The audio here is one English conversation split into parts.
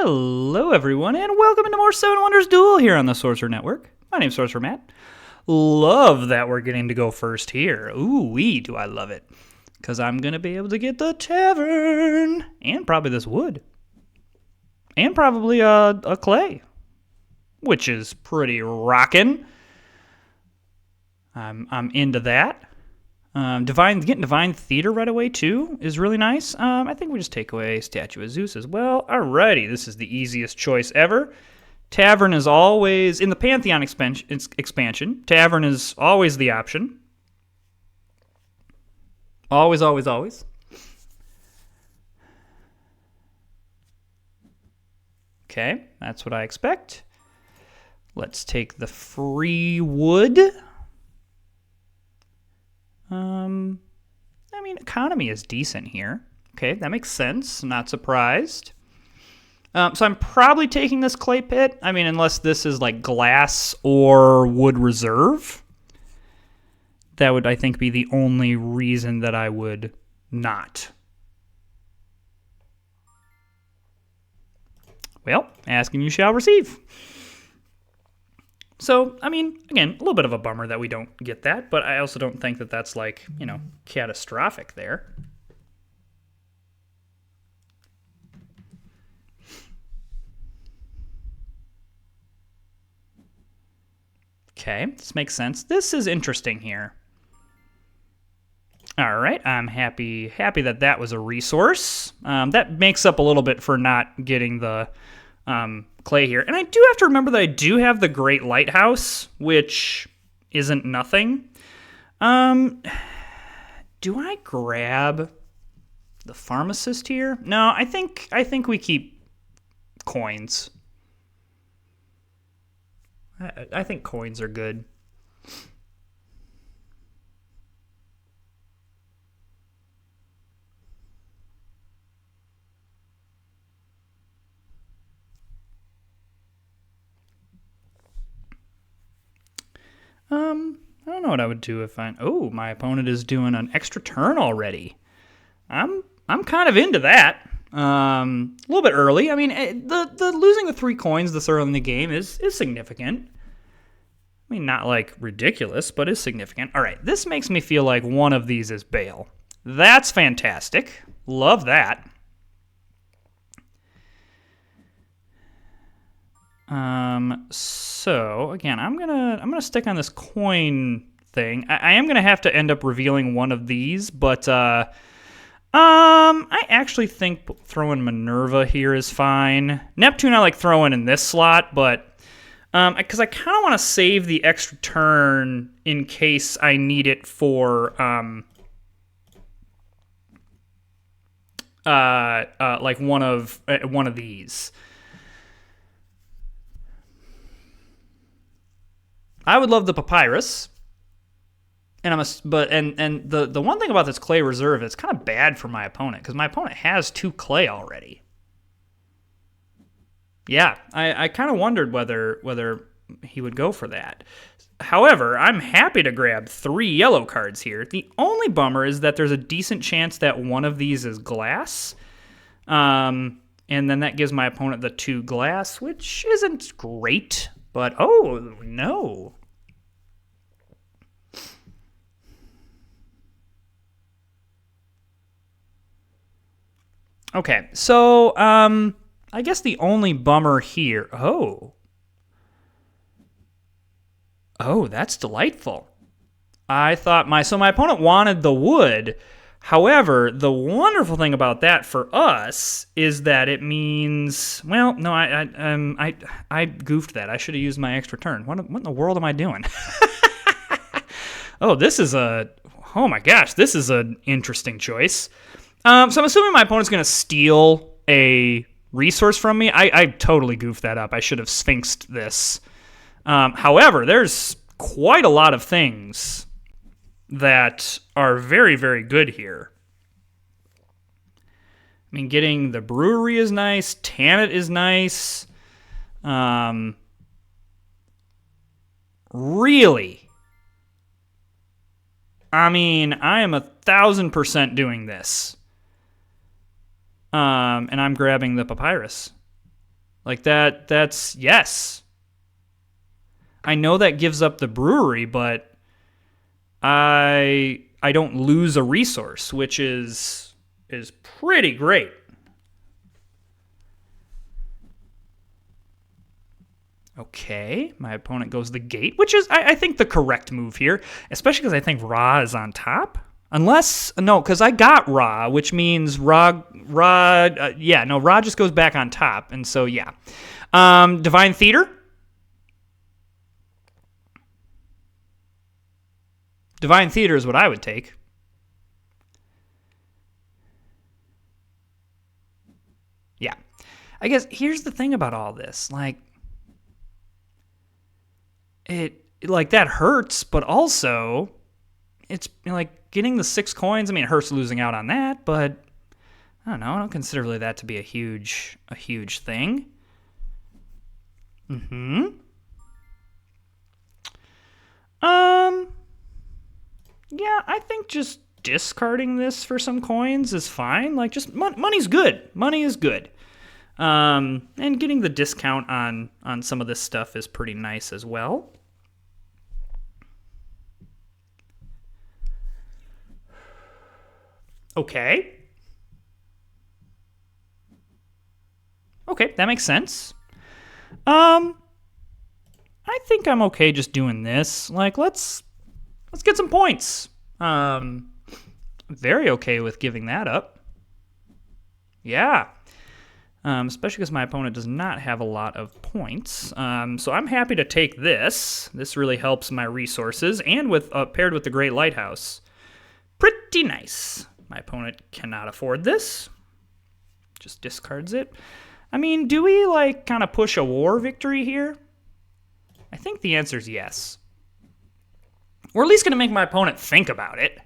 Hello, everyone, and welcome into more Seven Wonders Duel here on the Sorcerer Network. My name's Sorcerer Matt. Love that we're getting to go first here. Ooh-wee, do I love it. Because I'm going to be able to get the tavern, and probably this wood. And probably a clay, which is pretty rockin'. I'm into that. Getting Divine Theater right away, too, is really nice. I think we just take away Statue of Zeus as well. Alrighty, this is the easiest choice ever. Tavern is always, in the Pantheon expansion, Tavern is always the option. Always, always, always. Okay, that's what I expect. Let's take the free wood. I mean, economy is decent here. Okay, that makes sense. Not surprised. So I'm probably taking this clay pit. I mean, unless this is like glass or wood reserve. That would, I think, be the only reason that I would not. Well, ask and you shall receive. So, I mean, again, a little bit of a bummer that we don't get that, but I also don't think that that's, like, you know, catastrophic there. Okay, this makes sense. This is interesting here. All right, I'm happy that that was a resource. That makes up a little bit for not getting the clay here. And I do have to remember that I do have the Great Lighthouse, which isn't nothing. Do I grab the pharmacist here? No, I think we keep coins. I think coins are good. I don't know what I would do if oh, my opponent is doing an extra turn already. I'm kind of into that. A little bit early. I mean, the losing the 3 coins this early in the game is significant. I mean, not like ridiculous, but is significant. All right, this makes me feel like one of these is bail. That's fantastic. Love that. So again, I'm gonna stick on this coin thing. I am gonna have to end up revealing one of these, but I actually think throwing Minerva here is fine. Neptune I like throwing in this slot, but because I kind of want to save the extra turn in case I need it for like one of these. I would love the papyrus, and the one thing about this clay reserve, it's kind of bad for my opponent because my opponent has 2 clay already. Yeah, I kind of wondered whether he would go for that. However, I'm happy to grab 3 yellow cards here. The only bummer is that there's a decent chance that one of these is glass, and then that gives my opponent the 2 glass, which isn't great. But, oh, no. Okay, so, I guess the only bummer here... Oh, that's delightful. I thought my opponent wanted the wood. However, the wonderful thing about that for us is that it means, well, no, I goofed that. I should have used my extra turn. What in the world am I doing? Oh my gosh, this is an interesting choice. So I'm assuming my opponent's going to steal a resource from me. I totally goofed that up. I should have sphinxed this. However, there's quite a lot of things that are very, very good here. I mean, getting the brewery is nice. Tannet is nice. Really? I mean, I am 1,000% doing this. And I'm grabbing the papyrus. Like that's yes. I know that gives up the brewery, but I don't lose a resource, which is pretty great. Okay, my opponent goes the gate, which is, I think, the correct move here, especially because I think Ra is on top. Unless, no, because I got Ra, which means Ra just goes back on top, and so, yeah. Divine Theater. Divine Theater is what I would take. Yeah. I guess here's the thing about all this. Like, that hurts, but also it's like getting the 6 coins. I mean, it hurts losing out on that, but I don't know. I don't consider really that to be a huge thing. Yeah, I think just discarding this for some coins is fine. Like, just money's good. Money is good. And getting the discount on some of this stuff is pretty nice as well. Okay. Okay, that makes sense. I think I'm okay just doing this. Like, let's get some points. Very okay with giving that up. Yeah. Especially because my opponent does not have a lot of points. So I'm happy to take this. This really helps my resources, and with paired with the Great Lighthouse. Pretty nice. My opponent cannot afford this. Just discards it. I mean, do we, like, kind of push a war victory here? I think the answer is yes. We're at least going to make my opponent think about it.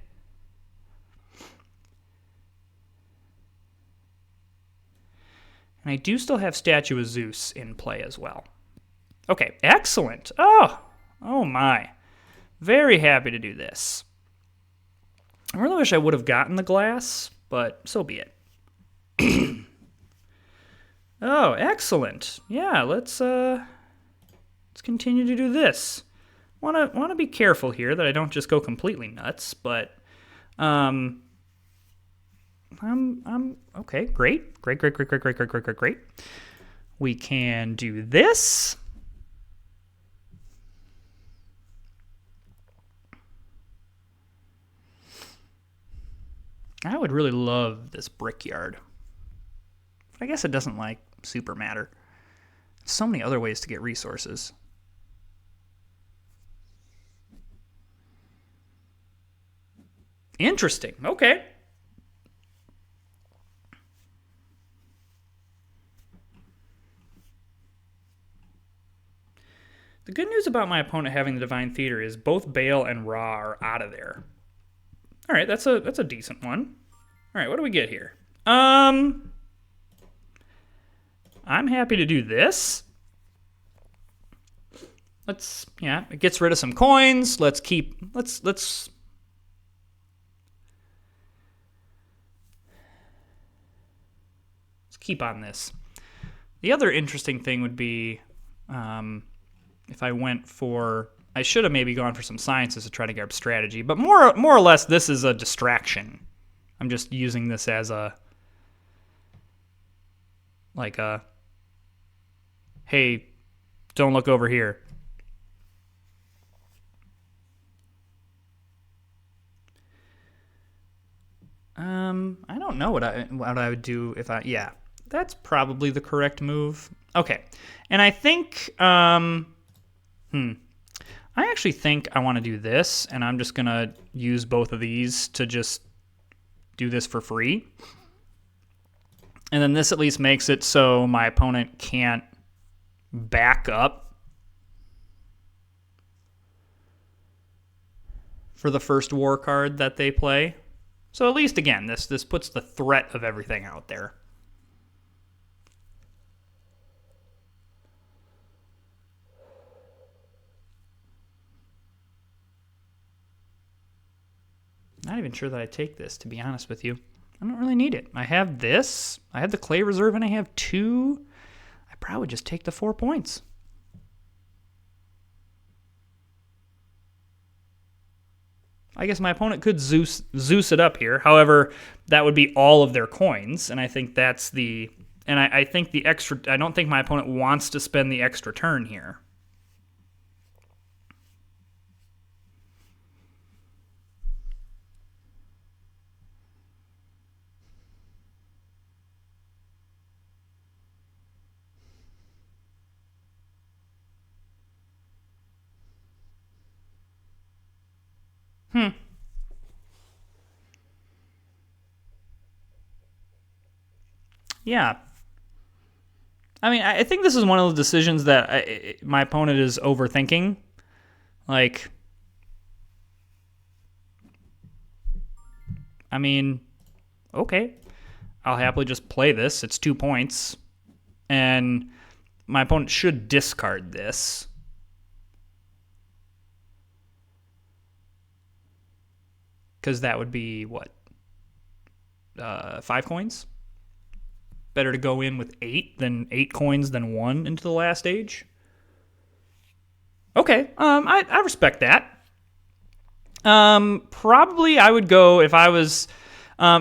And I do still have Statue of Zeus in play as well. Okay, excellent. Oh my. Very happy to do this. I really wish I would have gotten the glass, but so be it. Oh, excellent. Yeah, let's continue to do this. Want to be careful here that I don't just go completely nuts, but I'm okay. Great. We can do this. I would really love this brickyard. But I guess it doesn't like super matter. So many other ways to get resources. Interesting. Okay. The good news about my opponent having the Divine Theater is both Baal and Ra are out of there. All right, that's a decent one. All right, what do we get here? I'm happy to do this. It gets rid of some coins. Let's keep on this. The other interesting thing would be if I went for... I should have maybe gone for some sciences to try to grab strategy, but more or less this is a distraction. I'm just using this as hey, don't look over here. I don't know what I would do if yeah, that's probably the correct move. Okay, and I think I actually think I want to do this, and I'm just gonna use both of these to just do this for free. And then this at least makes it so my opponent can't back up for the first war card that they play. So at least, again, this puts the threat of everything out there. Not even sure that I take this, to be honest with you. I don't really need it. I have this. I have the clay reserve, and I have 2. I probably just take the 4 points. I guess my opponent could Zeus it up here. However, that would be all of their coins, and I think that's the... And I think the extra... I don't think my opponent wants to spend the extra turn here. Yeah. I mean, I think this is one of those decisions that my opponent is overthinking. Like, I mean, okay. I'll happily just play this. It's 2 points. And my opponent should discard this. Because that would be, what? 5 coins? Better to go in with 8 coins than 1 into the last stage. Okay, I respect that. Probably I would go, if I was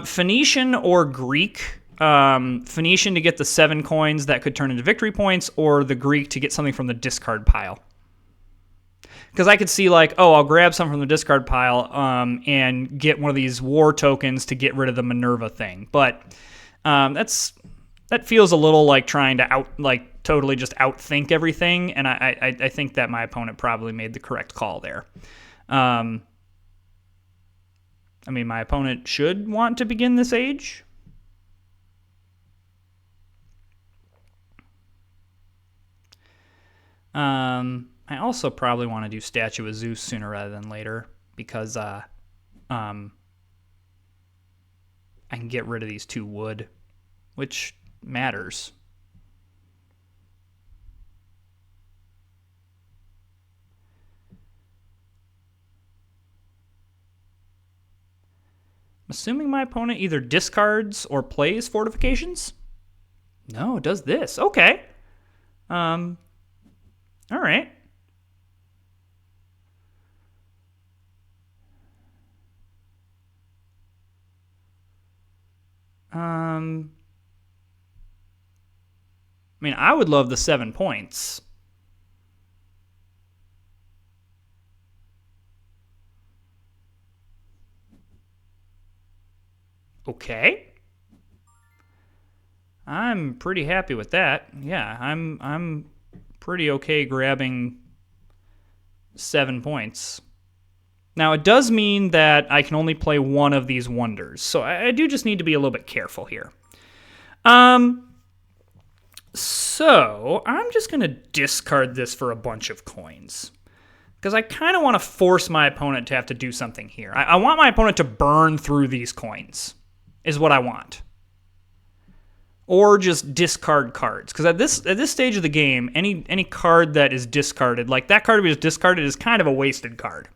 Phoenician or Greek. Phoenician to get the 7 coins that could turn into victory points, or the Greek to get something from the discard pile. Because I could see, like, oh, I'll grab some from the discard pile and get one of these war tokens to get rid of the Minerva thing. But that feels a little like trying to totally just outthink everything, and I think that my opponent probably made the correct call there. I mean, my opponent should want to begin this age. I also probably want to do Statue of Zeus sooner rather than later, because I can get rid of these 2 wood, which matters. I'm assuming my opponent either discards or plays fortifications. No, it does this. Okay. All right. I mean, I would love the 7 points. Okay. I'm pretty happy with that. Yeah, I'm pretty okay grabbing 7 points. Now, it does mean that I can only play one of these wonders, so I do just need to be a little bit careful here. So I'm just going to discard this for a bunch of coins, because I kind of want to force my opponent to have to do something here. I want my opponent to burn through these coins, is what I want. Or just discard cards, because at this stage of the game, any card that is discarded, like that card we just discarded, is kind of a wasted card.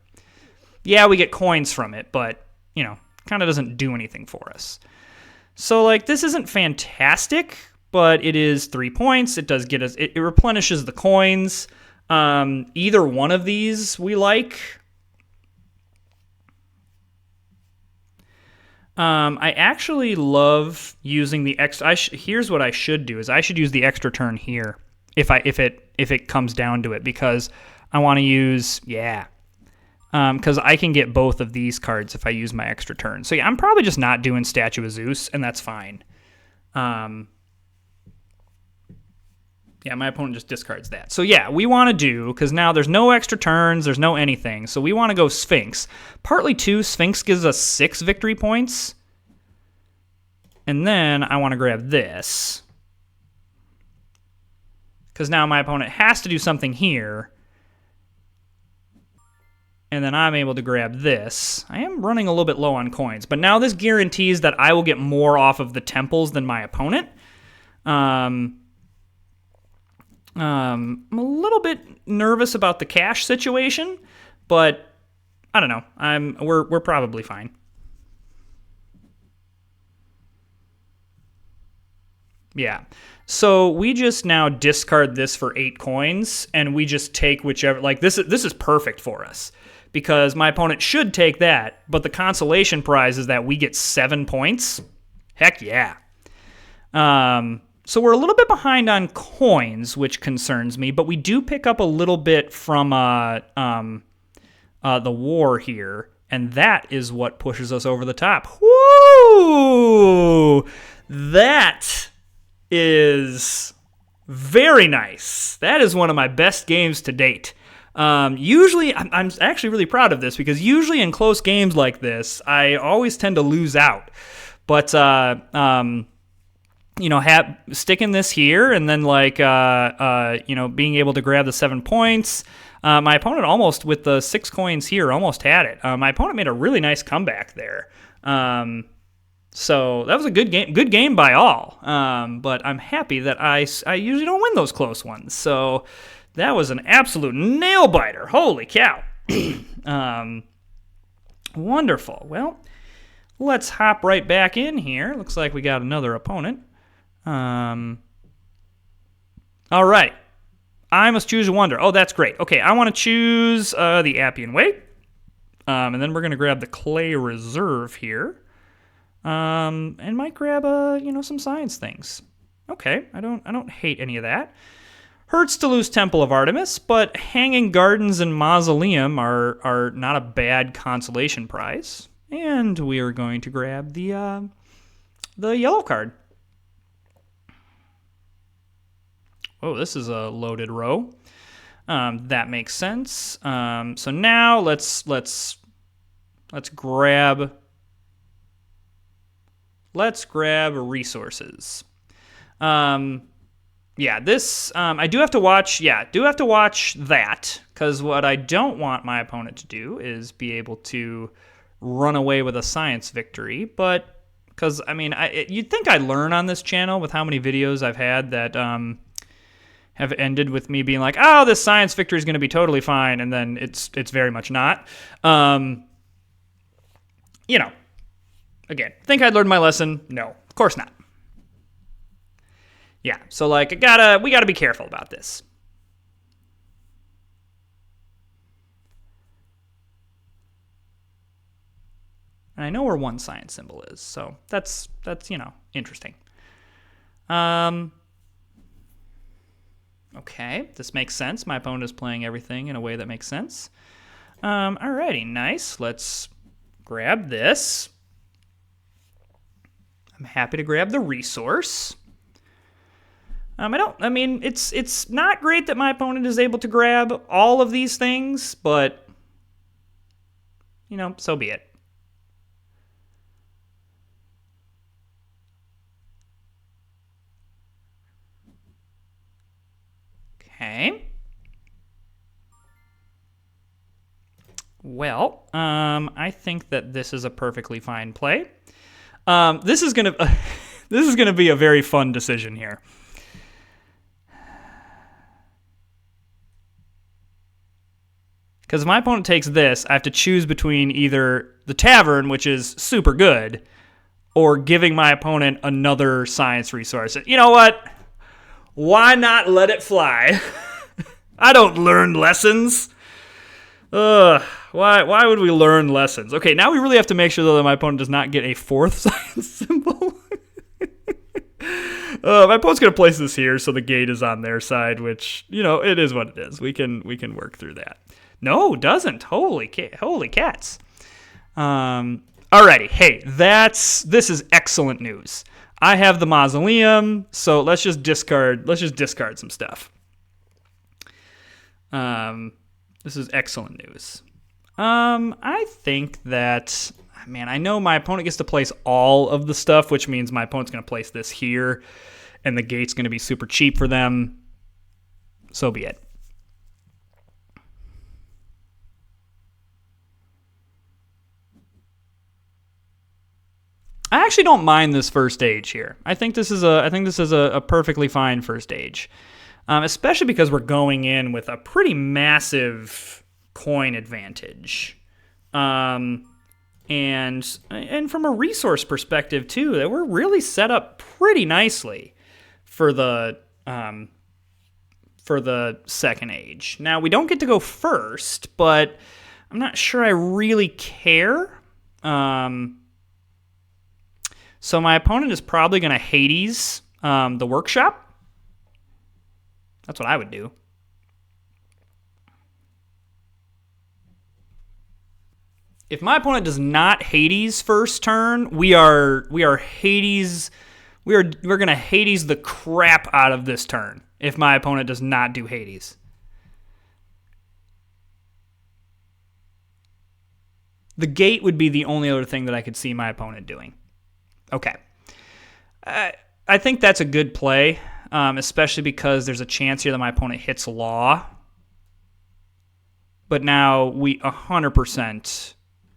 Yeah, we get coins from it, but, you know, kind of doesn't do anything for us. So, like, this isn't fantastic, but it is 3 points. It does get us, it replenishes the coins. Either one of these we like. I actually love using the extra. Here's what I should do: is I should use the extra turn here if it comes down to it, because I want to use because I can get both of these cards if I use my extra turn. So yeah, I'm probably just not doing Statue of Zeus, and that's fine. Yeah, my opponent just discards that. So yeah, we want to do, because now there's no extra turns, there's no anything, so we want to go Sphinx. Partly too, Sphinx gives us 6 victory points. And then I want to grab this, because now my opponent has to do something here. And then I'm able to grab this. I am running a little bit low on coins, but now this guarantees that I will get more off of the temples than my opponent. I'm a little bit nervous about the cash situation, but I don't know. We're probably fine. Yeah. So we just now discard this for 8 coins, and we just take whichever. Like this is perfect for us because my opponent should take that, but the consolation prize is that we get 7 points. Heck yeah. So we're a little bit behind on coins, which concerns me, but we do pick up a little bit from the war here, and that is what pushes us over the top. Woo! That is very nice. That is one of my best games to date. Usually, I'm actually really proud of this because usually in close games like this, I always tend to lose out. But sticking this here and then being able to grab the 7 points. My opponent almost, with the 6 coins here, almost had it. My opponent made a really nice comeback there. So that was a good game by all. But I'm happy that I usually don't win those close ones. So that was an absolute nail biter. Holy cow. Wonderful. Well, let's hop right back in here. Looks like we got another opponent. All right. I must choose a wonder. Oh, that's great. Okay, I want to choose the Appian Way. And then we're going to grab the Clay Reserve here. And might grab some science things. Okay, I don't hate any of that. Hurts to lose Temple of Artemis, but Hanging Gardens and Mausoleum are not a bad consolation prize. And we are going to grab the yellow card. Oh, this is a loaded row. That makes sense. So now let's grab resources. This I do have to watch. Yeah, do have to watch that because what I don't want my opponent to do is be able to run away with a science victory. But because you'd think I'd learn on this channel with how many videos I've had that have ended with me being like, oh, this science victory is going to be totally fine, and then it's very much not. Again, think I'd learned my lesson? No, of course not. Yeah, so we gotta be careful about this. And I know where one science symbol is, so that's interesting. Okay, this makes sense. My opponent is playing everything in a way that makes sense. Alrighty, nice. Let's grab this. I'm happy to grab the resource. It's not great that my opponent is able to grab all of these things, but so be it. Okay. Well, I think that this is a perfectly fine play. This is gonna be a very fun decision here. Because if my opponent takes this, I have to choose between either the tavern, which is super good, or giving my opponent another science resource. You know what? Why not let it fly? I don't learn lessons. Why would we learn lessons? Okay, now we really have to make sure, though, that my opponent does not get a 4th science symbol. My opponent's going to place this here, so the gate is on their side, which, it is what it is. We can work through that. No, doesn't. Holy cats. Alrighty, hey, this is excellent news. I have the mausoleum, so let's just discard some stuff. This is excellent news. I think that, I know my opponent gets to place all of the stuff, which means my opponent's going to place this here, and the gate's going to be super cheap for them. So be it. I actually don't mind this first stage here. I think this is a perfectly fine first stage, especially because we're going in with a pretty massive coin advantage, and from a resource perspective too, that we're really set up pretty nicely. for the second age. Now, we don't get to go first, but I'm not sure I really care. So my opponent is probably going to Hades the workshop. That's what I would do. If my opponent does not Hades first turn, we are Hades. We're going to Hades the crap out of this turn if my opponent does not do Hades. The gate would be the only other thing that I could see my opponent doing. Okay. I think that's a good play, especially because there's a chance here that my opponent hits Law. But now we 100%...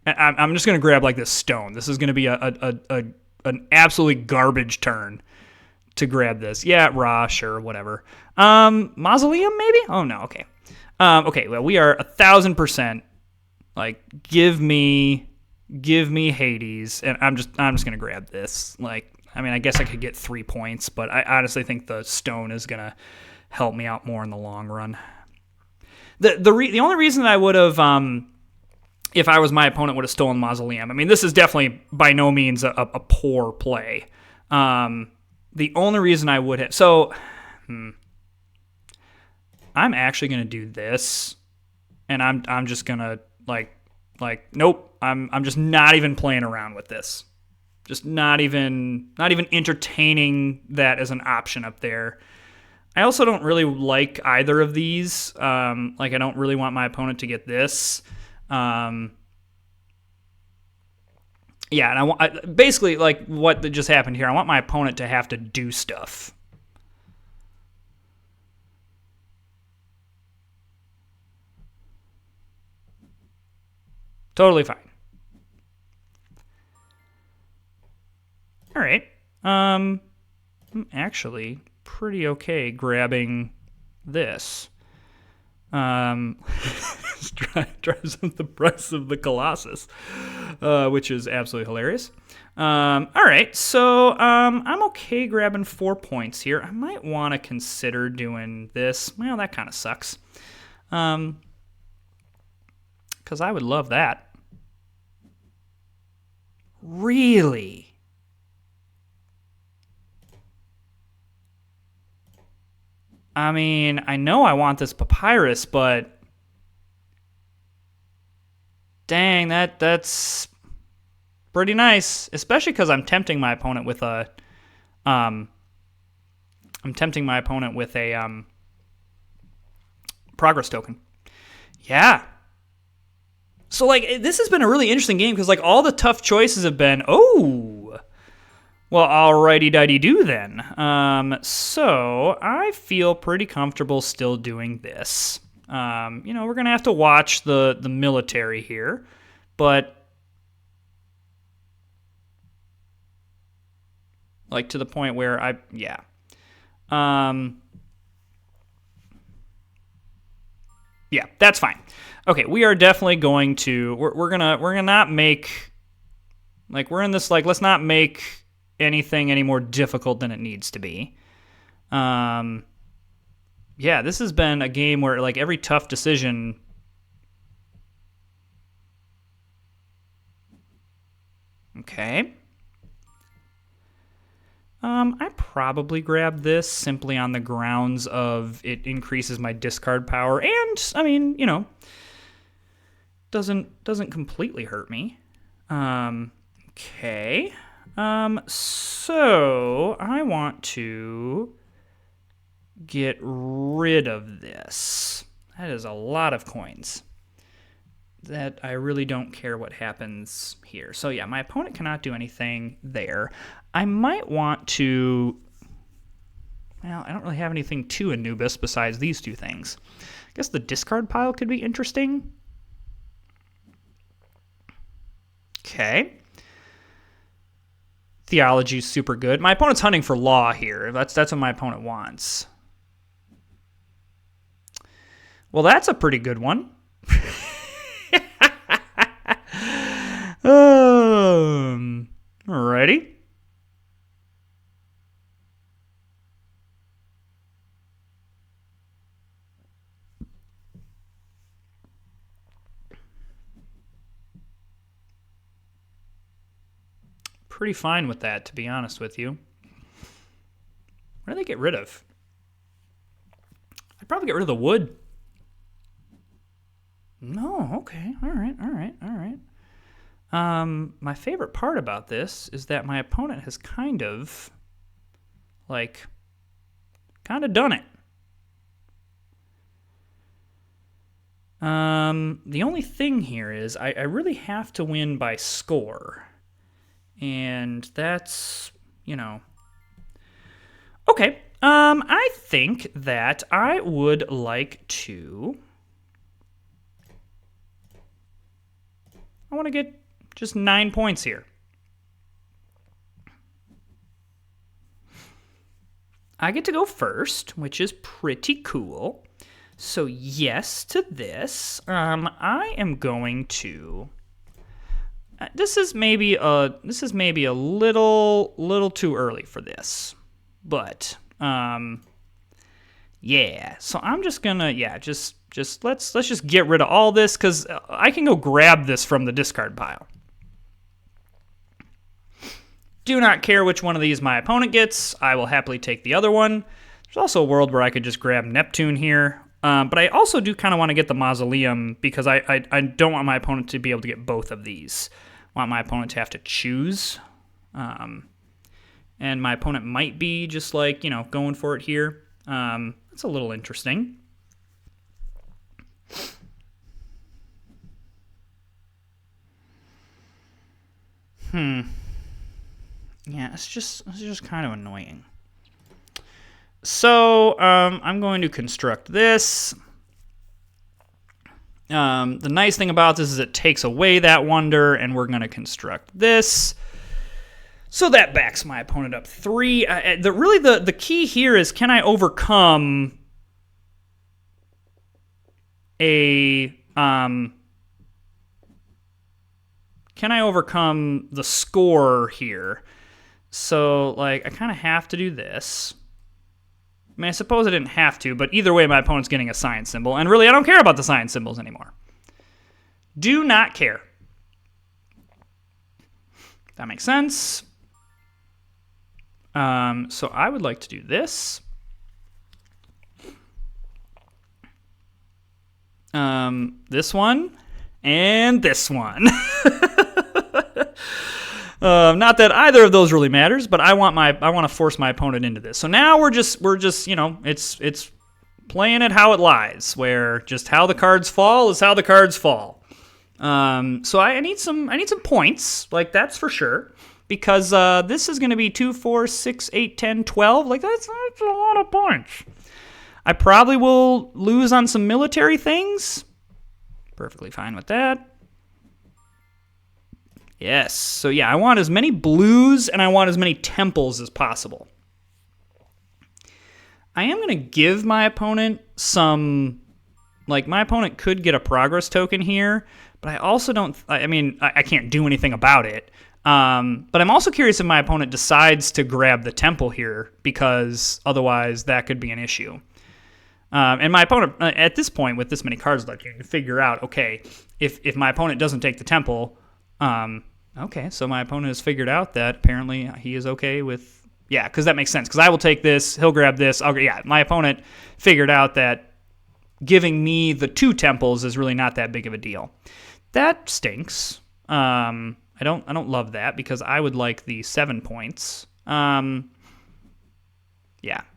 I'm just going to grab like this stone. This is going to be an absolutely garbage turn to grab this. Yeah, Ra, sure, whatever. Mausoleum, maybe? Oh, no, okay. Okay, well, we are 1,000%. Like, give me Hades, and I'm just going to grab this. Like, I mean, I guess I could get 3 points, but I honestly think the stone is going to help me out more in the long run. The only reason that I would have... if I was my opponent, would have stolen Mausoleum. I mean, this is definitely by no means a poor play. The only reason I would have... So, I'm actually going to do this, and I'm just going to, like, nope, I'm just not even playing around with this. Just not even entertaining that as an option up there. I also don't really like either of these. Like, I don't really want my opponent to get this. Yeah, and I basically, like, what just happened here, I want my opponent to have to do stuff. Totally fine. All right. I'm actually pretty okay grabbing this. Drives up the price of the Colossus, which is absolutely hilarious. All right, so I'm okay grabbing 4 points here. I might want to consider doing this. Well, that kind of sucks. Because I would love that. Really? I mean, I know I want this papyrus, but dang, that's pretty nice. Especially because I'm tempting my opponent with a progress token. Yeah. So, like, this has been a really interesting game because, like, all the tough choices have been, well, alrighty-dighty-do then. So I feel pretty comfortable still doing this. We're going to have to watch the military here, but, like, to the point where yeah, that's fine. Okay, we are definitely going to, we're gonna not make, like, we're in this, like, let's not make anything any more difficult than it needs to be. Yeah, this has been a game where, like, every tough decision... Okay. I probably grab this simply on the grounds of it increases my discard power, and, I mean, doesn't completely hurt me. Okay. So I want to get rid of this. That is a lot of coins. That I really don't care what happens here. So yeah, my opponent cannot do anything there. I might want to... Well, I don't really have anything to Anubis besides these two things. I guess the discard pile could be interesting. Okay. Theology is super good. My opponent's hunting for law here. That's what my opponent wants. Well, that's a pretty good one. Alrighty. pretty fine with that, to be honest with you. What do they get rid of? I'd probably get rid of the wood. No, okay. All right. My favorite part about this is that my opponent has kind of done it. The only thing here is I really have to win by score. And that's, Okay. I think that I would like to... I want to get just 9 points here. I get to go first, which is pretty cool. So yes to this. I am going to... This is maybe a little too early for this. But yeah. So I'm just gonna let's just get rid of all this because I can go grab this from the discard pile. Do not care which one of these my opponent gets. I will happily take the other one. There's also a world where I could just grab Neptune here. But I also do kind of want to get the Mausoleum because I don't want my opponent to be able to get both of these. I want my opponent to have to choose. And my opponent might be just going for it here. It's a little interesting. Yeah, it's just kind of annoying. So I'm going to construct this. The nice thing about this is it takes away that wonder, and we're going to construct this. So that backs my opponent up 3. The key here is, can I overcome the score here? So, I kind of have to do this. I mean, I suppose I didn't have to, but either way, my opponent's getting a science symbol. And really, I don't care about the science symbols anymore. Do not care. That makes sense. So I would like to do this. This one, and this one. Not that either of those really matters, but I want to force my opponent into this. So now we're just it's playing it how it lies, where just how the cards fall is how the cards fall. So I need some points, that's for sure, because this is going to be 2, 4, 6, 8, 10, 12. That's a lot of points. I probably will lose on some military things. Perfectly fine with that. Yes. So yeah, I want as many blues and I want as many temples as possible. I am going to give my opponent some... my opponent could get a progress token here, but I also don't... I can't do anything about it. But I'm also curious if my opponent decides to grab the temple here, because otherwise that could be an issue. And my opponent, at this point, with this many cards left, you can figure out, okay, if my opponent doesn't take the temple... okay, so my opponent has figured out that apparently he is okay with... Yeah, because that makes sense. Because I will take this, he'll grab this. My opponent figured out that giving me the 2 temples is really not that big of a deal. That stinks. I don't love that because I would like the 7 points. Yeah,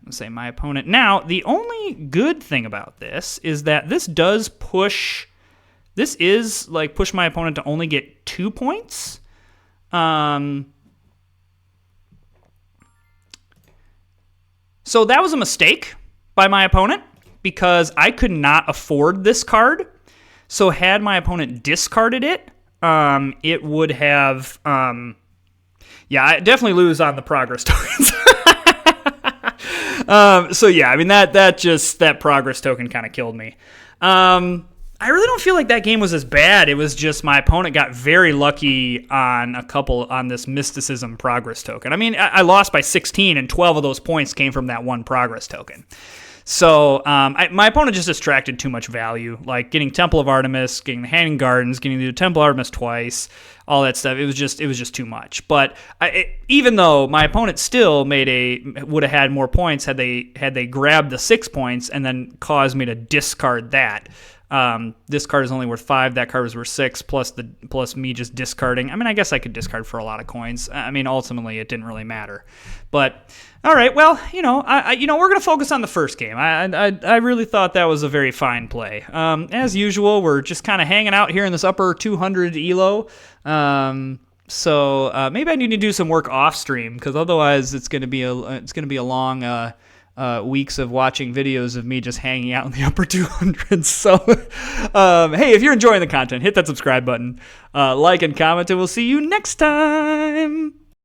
let's say my opponent. Now, the only good thing about this is that this does push... This is push my opponent to only get 2 points. So that was a mistake by my opponent because I could not afford this card. So had my opponent discarded it, it would have... I definitely lose on the progress tokens. That progress token kind of killed me. I really don't feel like that game was as bad. It was just my opponent got very lucky on this mysticism progress token. I mean, I lost by 16, and 12 of those points came from that one progress token. So my opponent just extracted too much value, like getting Temple of Artemis, getting the Hanging Gardens, getting the Temple of Artemis twice, all that stuff. It was just too much. But even though my opponent still would have had more points had they grabbed the 6 points and then caused me to discard that. This card is only worth 5. That card was worth 6. Plus me just discarding. I mean, I guess I could discard for a lot of coins. I mean, ultimately, it didn't really matter. But all right, well, we're gonna focus on the first game. I really thought that was a very fine play. As usual, we're just kind of hanging out here in this upper 200 elo. So maybe I need to do some work off stream because otherwise it's gonna be a long. Weeks of watching videos of me just hanging out in the upper 200s. So, hey, if you're enjoying the content, hit that subscribe button, like and comment, and we'll see you next time.